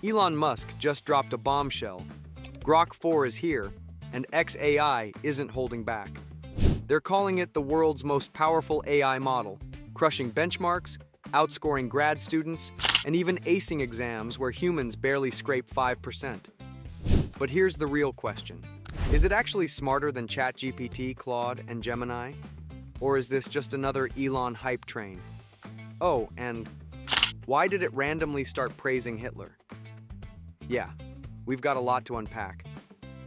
Elon Musk just dropped a bombshell. Grok 4 is here, and XAI isn't holding back. They're calling it the world's most powerful AI model, crushing benchmarks, outscoring grad students, and even acing exams where humans barely scrape 5%. But here's the real question. Is it actually smarter than ChatGPT, Claude, and Gemini? Or is this just another Elon hype train? Oh, and why did it randomly start praising Hitler? Yeah, we've got a lot to unpack.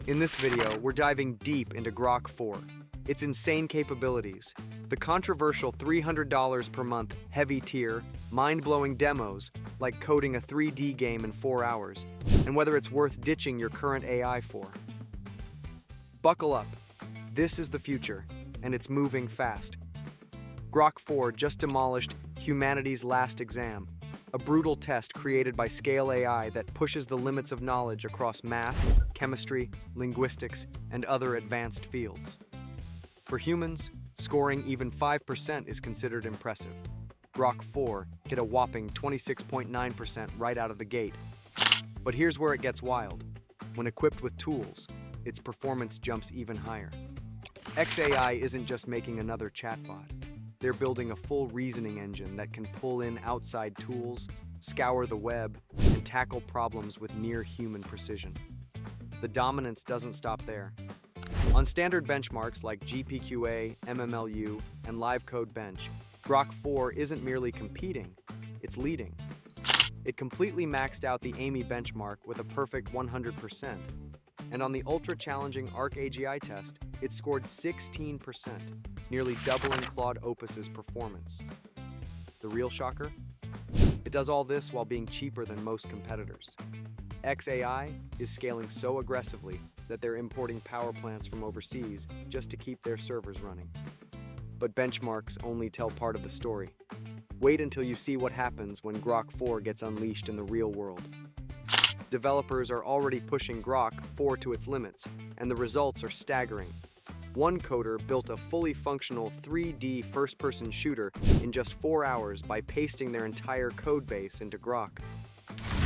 In this video, we're diving deep into Grok 4, its insane capabilities, the controversial $300 per month heavy tier, mind-blowing demos like coding a 3D game in 4 hours, and whether it's worth ditching your current AI for. Buckle up. This is the future, and it's moving fast. Grok 4 just demolished humanity's last exam, a brutal test created by Scale AI that pushes the limits of knowledge across math, chemistry, linguistics, and other advanced fields. For humans, scoring even 5% is considered impressive. Grok 4 hit a whopping 26.9% right out of the gate. But here's where it gets wild. When equipped with tools, its performance jumps even higher. XAI isn't just making another chatbot. They're building a full reasoning engine that can pull in outside tools, scour the web, and tackle problems with near-human precision. The dominance doesn't stop there. On standard benchmarks like GPQA, MMLU, and Live Code Bench, Grok 4 isn't merely competing, it's leading. It completely maxed out the AMI benchmark with a perfect 100%. And on the ultra-challenging ArcAGI test, it scored 16%, nearly doubling Claude Opus's performance. The real shocker? It does all this while being cheaper than most competitors. XAI is scaling so aggressively that they're importing power plants from overseas just to keep their servers running. But benchmarks only tell part of the story. Wait until you see what happens when Grok 4 gets unleashed in the real world. Developers are already pushing Grok 4 to its limits, and the results are staggering. One coder built a fully functional 3D first-person shooter in just 4 hours by pasting their entire codebase into Grok.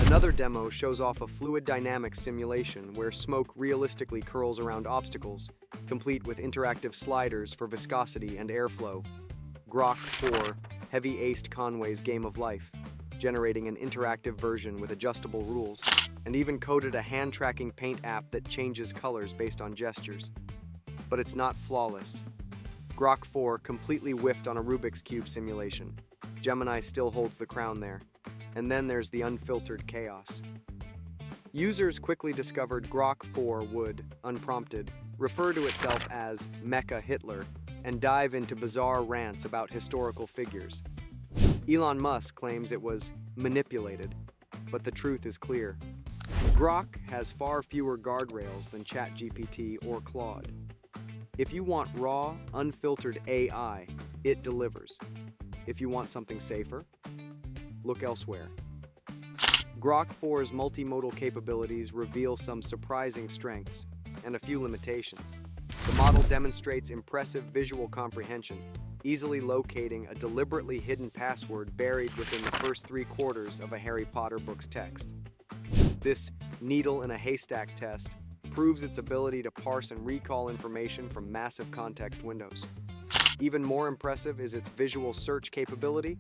Another demo shows off a fluid dynamics simulation where smoke realistically curls around obstacles, complete with interactive sliders for viscosity and airflow. Grok 4 heavy-aced Conway's Game of Life, generating an interactive version with adjustable rules, and even coded a hand-tracking paint app that changes colors based on gestures. But it's not flawless. Grok 4 completely whiffed on a Rubik's Cube simulation. Gemini still holds the crown there. And then there's the unfiltered chaos. Users quickly discovered Grok 4 would, unprompted, refer to itself as Mecca Hitler and dive into bizarre rants about historical figures. Elon Musk claims it was manipulated, but the truth is clear. Grok has far fewer guardrails than ChatGPT or Claude. If you want raw, unfiltered AI, it delivers. If you want something safer, look elsewhere. Grok 4's multimodal capabilities reveal some surprising strengths and a few limitations. The model demonstrates impressive visual comprehension, easily locating a deliberately hidden password buried within the first 3/4 of a Harry Potter book's text. This needle in a haystack test proves its ability to parse and recall information from massive context windows. Even more impressive is its visual search capability.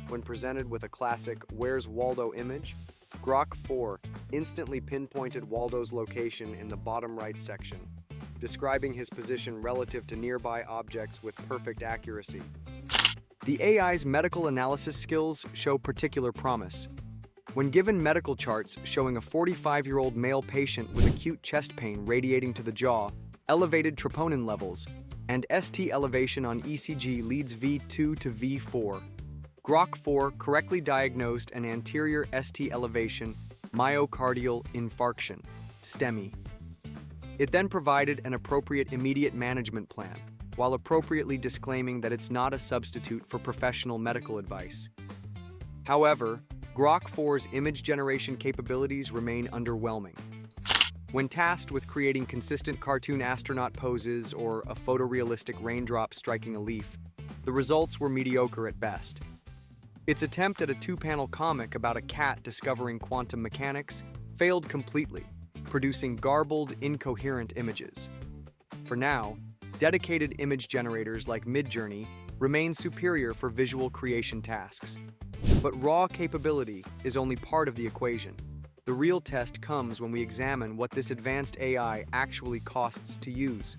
When presented with a classic "Where's Waldo" image, Grok 4 instantly pinpointed Waldo's location in the bottom right section, describing his position relative to nearby objects with perfect accuracy. The AI's medical analysis skills show particular promise. When given medical charts showing a 45-year-old male patient with acute chest pain radiating to the jaw, elevated troponin levels, and ST elevation on ECG leads V2 to V4, Grok 4 correctly diagnosed an anterior ST elevation myocardial infarction, STEMI. It then provided an appropriate immediate management plan, while appropriately disclaiming that it's not a substitute for professional medical advice. However, Grok 4's image generation capabilities remain underwhelming. When tasked with creating consistent cartoon astronaut poses or a photorealistic raindrop striking a leaf, the results were mediocre at best. Its attempt at a two-panel comic about a cat discovering quantum mechanics failed completely, producing garbled, incoherent images. For now, dedicated image generators like Midjourney remain superior for visual creation tasks. But raw capability is only part of the equation. The real test comes when we examine what this advanced AI actually costs to use.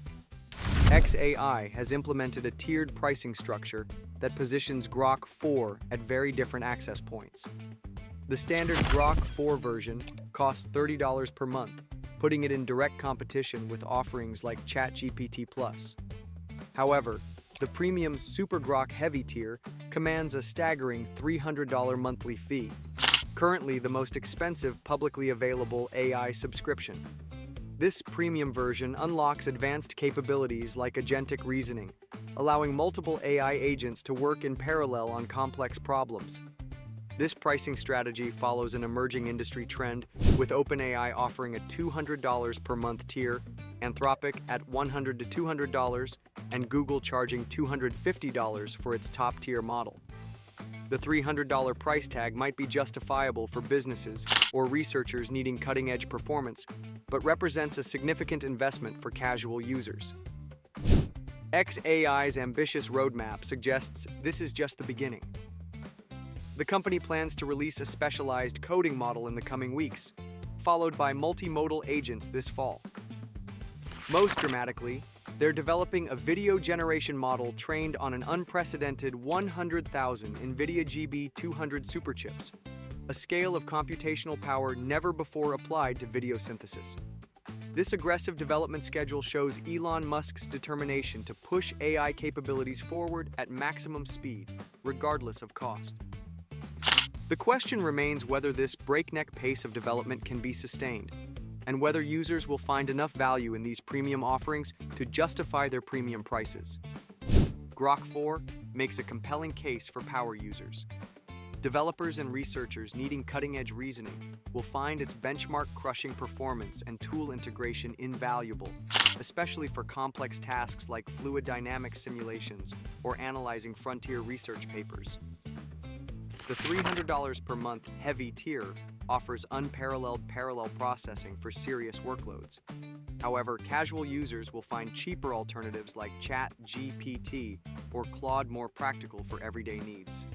xAI has implemented a tiered pricing structure that positions Grok 4 at very different access points. The standard Grok 4 version costs $30 per month, putting it in direct competition with offerings like ChatGPT Plus. However, the premium Super Grok Heavy tier commands a staggering $300 monthly fee, currently the most expensive publicly available AI subscription. This premium version unlocks advanced capabilities like agentic reasoning, allowing multiple AI agents to work in parallel on complex problems. This pricing strategy follows an emerging industry trend, with OpenAI offering a $200 per month tier, Anthropic at $100 to $200, and Google charging $250 for its top-tier model. The $300 price tag might be justifiable for businesses or researchers needing cutting-edge performance, but represents a significant investment for casual users. xAI's ambitious roadmap suggests this is just the beginning. The company plans to release a specialized coding model in the coming weeks, followed by multimodal agents this fall. Most dramatically, they're developing a video generation model trained on an unprecedented 100,000 NVIDIA GB200 superchips, a scale of computational power never before applied to video synthesis. This aggressive development schedule shows Elon Musk's determination to push AI capabilities forward at maximum speed, regardless of cost. The question remains whether this breakneck pace of development can be sustained, and whether users will find enough value in these premium offerings to justify their premium prices. Grok 4 makes a compelling case for power users. Developers and researchers needing cutting-edge reasoning will find its benchmark-crushing performance and tool integration invaluable, especially for complex tasks like fluid dynamics simulations or analyzing frontier research papers. The $300 per month Heavy tier offers unparalleled parallel processing for serious workloads. However, casual users will find cheaper alternatives like ChatGPT or Claude more practical for everyday needs.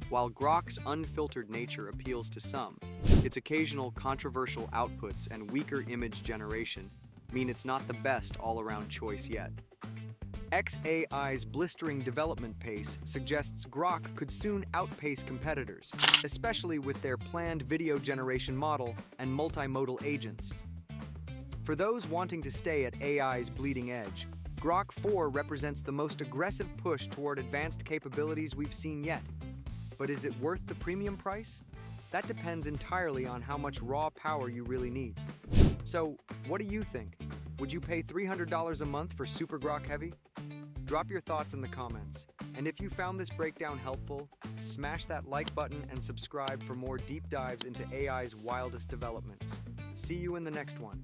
While Grok's unfiltered nature appeals to some, its occasional controversial outputs and weaker image generation mean it's not the best all-around choice yet. xAI's blistering development pace suggests Grok could soon outpace competitors, especially with their planned video generation model and multimodal agents. For those wanting to stay at AI's bleeding edge, Grok 4 represents the most aggressive push toward advanced capabilities we've seen yet. But is it worth the premium price? That depends entirely on how much raw power you really need. So, what do you think? Would you pay $300 a month for Super Grok Heavy? Drop your thoughts in the comments. And if you found this breakdown helpful, smash that like button and subscribe for more deep dives into AI's wildest developments. See you in the next one.